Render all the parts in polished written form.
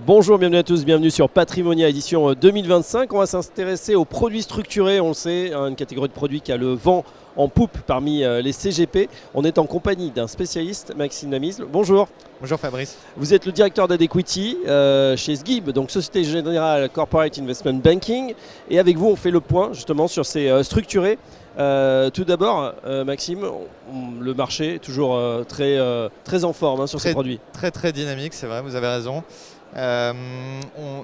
Bonjour, bienvenue à tous, bienvenue sur Patrimonia édition 2025. On va s'intéresser aux produits structurés, on le sait, une catégorie de produits qui a le vent en poupe parmi les CGP. On est en compagnie d'un spécialiste, Maxime Namisle. Bonjour. Bonjour Fabrice. Vous êtes le directeur d'Adequity chez SGIB, donc Société Générale Corporate Investment Banking. Et avec vous, on fait le point justement sur ces structurés. Tout d'abord, Maxime, le marché est toujours très en forme sur ces produits. Très dynamique, c'est vrai, vous avez raison.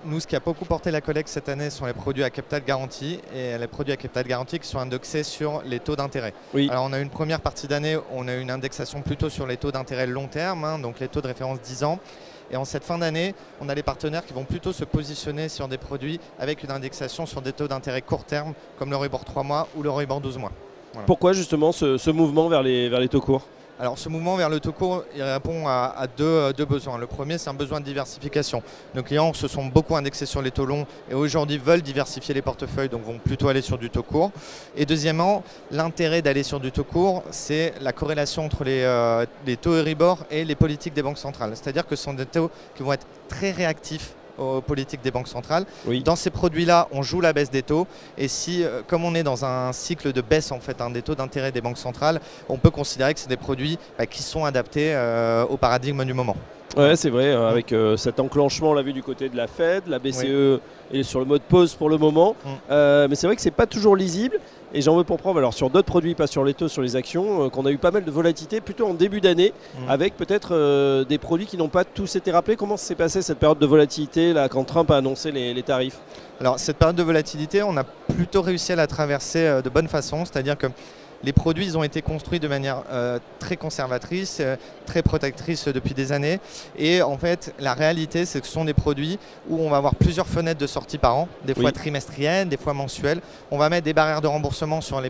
Nous, ce qui a beaucoup porté la collecte cette année sont les produits à capital garanti et les produits à capital garanti qui sont indexés sur les taux d'intérêt. Oui. Alors, on a une première partie d'année, on a une indexation plutôt sur les taux d'intérêt long terme, donc les taux de référence 10 ans. Et en cette fin d'année, on a les partenaires qui vont plutôt se positionner sur des produits avec une indexation sur des taux d'intérêt court terme, comme l'Euribor 3 mois ou l'Euribor 12 mois. Voilà. Pourquoi justement ce mouvement vers les taux courts ? Alors ce mouvement vers le taux court, il répond à deux besoins. Le premier, c'est un besoin de diversification. Nos clients se sont beaucoup indexés sur les taux longs et aujourd'hui veulent diversifier les portefeuilles, donc vont plutôt aller sur du taux court. Et deuxièmement, l'intérêt d'aller sur du taux court, c'est la corrélation entre les taux Euribor et les politiques des banques centrales. C'est-à-dire que ce sont des taux qui vont être très réactifs aux politiques des banques centrales. Oui. Dans ces produits-là, on joue la baisse des taux. Et si, comme on est dans un cycle de baisse en fait, des taux d'intérêt des banques centrales, on peut considérer que c'est des produits qui sont adaptés au paradigme du moment. Ouais, c'est vrai, avec cet enclenchement, on l'a vu du côté de la Fed, la BCE est sur le mode pause pour le moment. Mais c'est vrai que c'est pas toujours lisible. Et j'en veux pour preuve, alors sur d'autres produits, pas sur les taux, sur les actions, qu'on a eu pas mal de volatilité, plutôt en début d'année, avec peut-être des produits qui n'ont pas tous été rappelés. Comment s'est passée cette période de volatilité là, quand Trump a annoncé les tarifs ? Alors cette période de volatilité, on a plutôt réussi à la traverser de bonne façon, c'est-à-dire que les produits ils ont été construits de manière très conservatrice, très protectrice depuis des années. Et en fait, la réalité, c'est que ce sont des produits où on va avoir plusieurs fenêtres de sortie par an, des fois trimestrielles, des fois mensuelles. On va mettre des barrières de remboursement sur la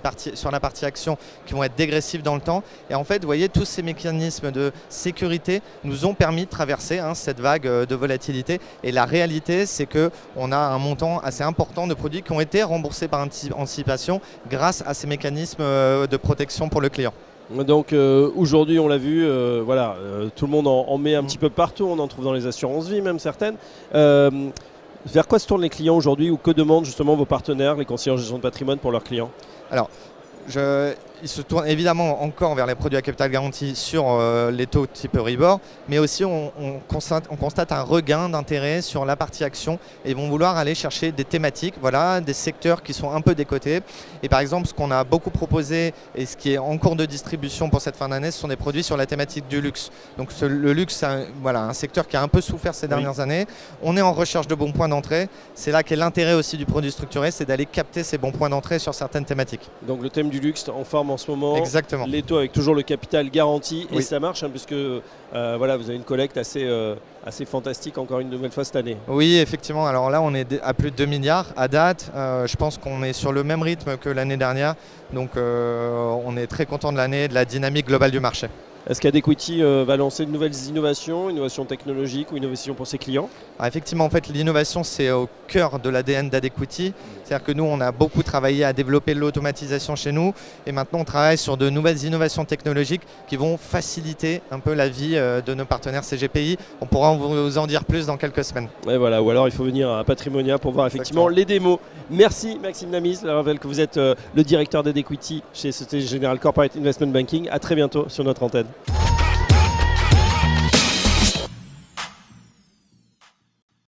partie action qui vont être dégressives dans le temps. Et en fait, vous voyez, tous ces mécanismes de sécurité nous ont permis de traverser cette vague de volatilité. Et la réalité, c'est qu'on a un montant assez important de produits qui ont été remboursés par anticipation grâce à ces mécanismes de protection pour le client. Donc aujourd'hui, on l'a vu, tout le monde en met un petit peu partout, on en trouve dans les assurances vie, même certaines. Vers quoi se tournent les clients aujourd'hui ou que demandent justement vos partenaires, les conseillers en gestion de patrimoine pour leurs clients ? Alors, ils se tournent évidemment encore vers les produits à capital garanti sur les taux type Euribor, mais aussi on constate un regain d'intérêt sur la partie action et ils vont vouloir aller chercher des thématiques, des secteurs qui sont un peu décotés. Et par exemple, ce qu'on a beaucoup proposé et ce qui est en cours de distribution pour cette fin d'année, ce sont des produits sur la thématique du luxe. Donc le luxe, c'est un secteur qui a un peu souffert ces dernières années. On est en recherche de bons points d'entrée. C'est là qu'est l'intérêt aussi du produit structuré, c'est d'aller capter ces bons points d'entrée sur certaines thématiques. Donc le thème du luxe en forme en ce moment. Exactement. Les taux avec toujours le capital garanti et ça marche puisque vous avez une collecte assez fantastique encore une nouvelle fois cette année. Oui, effectivement. Alors là, on est à plus de 2 milliards à date. Je pense qu'on est sur le même rythme que l'année dernière. Donc on est très content de l'année et de la dynamique globale du marché. Est-ce qu'Adequity va lancer de nouvelles innovations technologiques ou innovations pour ses clients ? Alors effectivement, en fait, l'innovation, c'est au cœur de l'ADN d'Adequity. C'est-à-dire que nous, on a beaucoup travaillé à développer l'automatisation chez nous. Et maintenant, on travaille sur de nouvelles innovations technologiques qui vont faciliter un peu la vie de nos partenaires CGPI. On pourra vous en dire plus dans quelques semaines. Et voilà, ou alors il faut venir à Patrimonia pour voir effectivement les démos. Merci Maxime Namisle. Je rappelle que vous êtes le directeur d'Adequity chez Société Générale Corporate Investment Banking. À très bientôt sur notre antenne.